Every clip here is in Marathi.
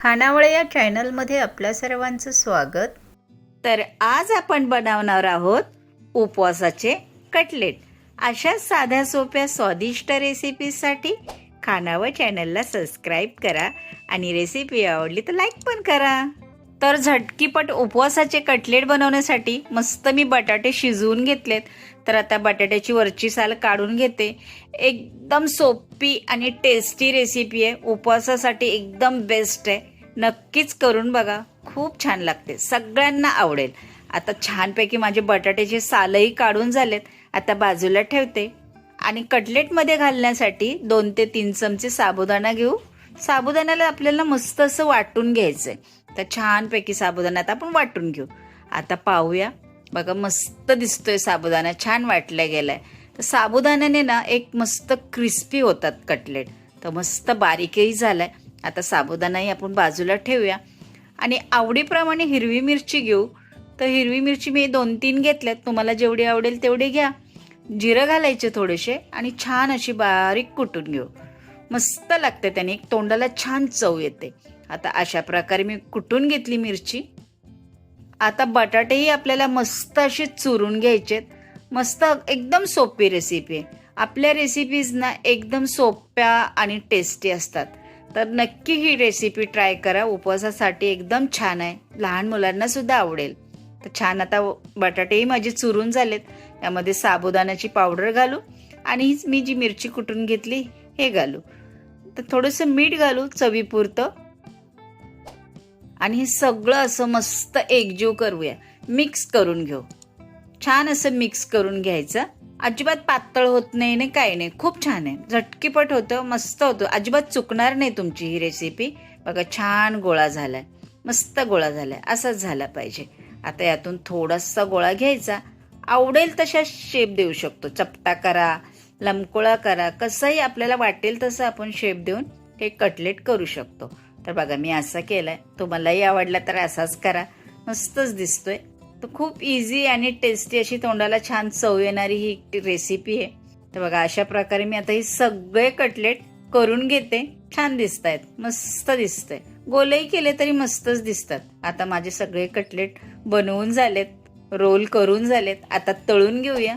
खानावळ या चॅनलमध्ये आपल्या सर्वांचं स्वागत। तर आज आपण बनवणार आहोत उपवासाचे कटलेट। अशा साध्या सोप्या स्वादिष्ट रेसिपीसाठी खानावळ चॅनलला सबस्क्राईब करा आणि रेसिपी आवडली तर लाईक पण करा। तर झटकीपट उपवासाचे कटलेट बनवण्यासाठी मस्त मी बटाटे शिजवून घेतलेत। तर आता बटाट्याची वरची साल काढून घेते। एकदम सोपी आणि टेस्टी रेसिपी आहे, उपवासासाठी एकदम बेस्ट आहे। नक्कीच करून बघा, खूप छान लागते, सगळ्यांना आवडेल। आता छानपैकी माझे बटाट्याचे सालही काढून झालेत, आता बाजूला ठेवते। आणि कटलेटमध्ये घालण्यासाठी 2 ते 3 चमचे साबुदाणा घेऊ। साबुदाण्याला आपल्याला मस्त असं वाटून घ्यायचंय। तर छानपैकी साबुदाणा आता आपण वाटून घेऊ। आता पाहूया, बघा मस्त दिसतोय साबुदाणा, छान वाटला गेलाय। तर साबुदाण्याने ना एक मस्त क्रिस्पी होतात कटलेट, तर मस्त बारीकही झालाय। आता साबुदाणाही आपण बाजूला ठेवूया आणि आवडीप्रमाणे हिरवी मिरची घेऊ। तर हिरवी मिरची मी 2-3 घेतल्यात, तुम्हाला जेवढी आवडेल तेवढी घ्या। जिरं घालायचे थोडेसे आणि छान अशी बारीक कुटून घेऊ, मस्त लागते, त्याने एक तोंडाला छान चव येते। आता अशा प्रकारे मी कुटून घेतली मिरची। आता बटाटेही आपल्याला मस्त असे चुरून घ्यायचेत। मस्त एकदम सोपी रेसिपी आहे। आपल्या रेसिपीज ना एकदम सोप्या आणि टेस्टी असतात, तर नक्की ही रेसिपी ट्राय करा, उपवासासाठी एकदम छान आहे, लहान मुलांना सुद्धा आवडेल। तर छान आता बटाटेही माझे चुरून झालेत, यामध्ये साबुदाण्याची पावडर घालू आणि मी जी मिरची कुटून घेतली हे घालू। तर थोडंसं मीठ घालू चवीपुरतं आणि हे सगळं असं मस्त एकजीव करूया, मिक्स करून घेऊ। छान असं मिक्स करून घ्यायचं, अजिबात पातळ होत नाही ना, काही नाही, खूप छान आहे, झटकीपट होतं, मस्त होतं, अजिबात चुकणार नाही तुमची ही रेसिपी। बघा छान गोळा झालाय, मस्त गोळा झालाय, असाच झाला पाहिजे। आता यातून थोडासा गोळा घ्यायचा, आवडेल तशा शेप देऊ शकतो, चपटा करा, लंबगोळा करा, कसंही आपल्याला वाटेल तसं आपण शेप देऊन हे कटलेट करू शकतो। तर बघा मी असा केलाय, तुम्हालाही आवडला तर असाच करा, मस्तच दिसतोय। तर खूप इझी आणि टेस्टी अशी तोंडाला छान चव येणारी ही रेसिपी आहे। तर बघा अशा प्रकारे मी आता हे सगळे कटलेट करून घेते, छान दिसतायत, मस्त दिसतंय, गोलही केले तरी मस्तच दिसतात। आता माझे सगळे कटलेट बनवून झालेत, रोल करून झालेत, आता तळून घेऊया।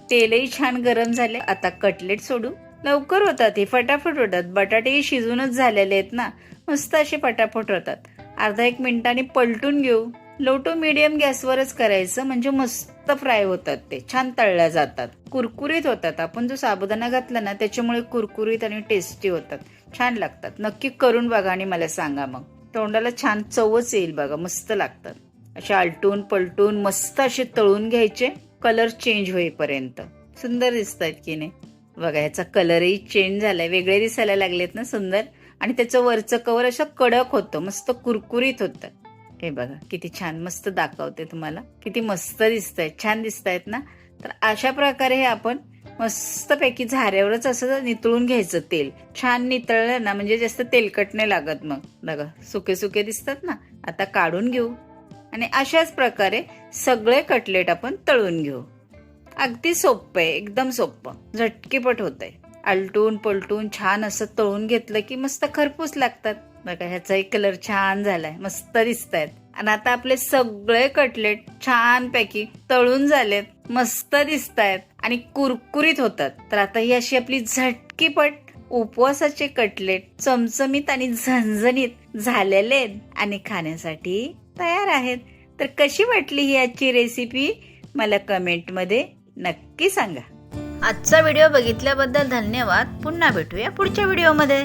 तेलही छान गरम झाले, आता कटलेट सोडू, लवकर होतात हे, फटाफट होतात, बटाटेही शिजूनच झालेले आहेत ना, मस्त असे फटाफट होतात। अर्धा 1 मिनिटाने पलटून घेऊ, लो टू मीडियम गॅसवरच करायचं, म्हणजे मस्त फ्राय होतात, ते छान तळल्या जातात, कुरकुरीत होतात। आपण जो साबुदाणा घातला ना त्याच्यामुळे कुरकुरीत आणि टेस्टी होतात, छान लागतात। नक्की करून बघा आणि मला सांगा, मग तोंडाला छान चवच येईल, बघा मस्त लागतात। असे आलटून पलटून मस्त असे तळून घ्यायचे, कलर चेंज होईपर्यंत। सुंदर दिसत आहेत की नाही, बघा ह्याचा कलरही चेंज झालाय, वेगळे दिसायला लागलेत ना सुंदर, आणि त्याचं वरचं कवर असं कडक होतं, मस्त कुरकुरीत होतं। हे बघा किती छान, मस्त दाखवते तुम्हाला, किती मस्त दिसतंय, छान दिसतायत ना। तर अशा प्रकारे हे आपण मस्तपैकी झाऱ्यावरच असं नितळून घ्यायचं, तेल छान नितळलं ना म्हणजे जास्त तेलकट नाही लागत। मग बघा सुके सुके दिसतात ना, आता काढून घेऊ आणि अशाच प्रकारे सगळे कटलेट आपण तळून घेऊ। अगदी सोपं आहे, एकदम सोपं, झटकीपट होतंय। आलटून पलटून छान असं तळून घेतलं की मस्त खरपूस लागतात। बघा ह्याचाही कलर छान झालाय, मस्त दिसतायत। आणि आता आपले सगळे कटलेट छानपैकी तळून झालेत, मस्त दिसतायत आणि कुरकुरीत होतात। तर आता ही अशी आपली झटकीपट उपवासाचे कटलेट चमचमीत आणि झणझणीत झालेले आहेत आणि खाण्यासाठी तयार आहेत। तर कशी वाटली ही आजची रेसिपी मला कमेंटमध्ये नक्की सांगा। आजचा व्हिडिओ बघितल्याबद्दल धन्यवाद, पुन्हा भेटूया पुढच्या व्हिडिओमध्ये।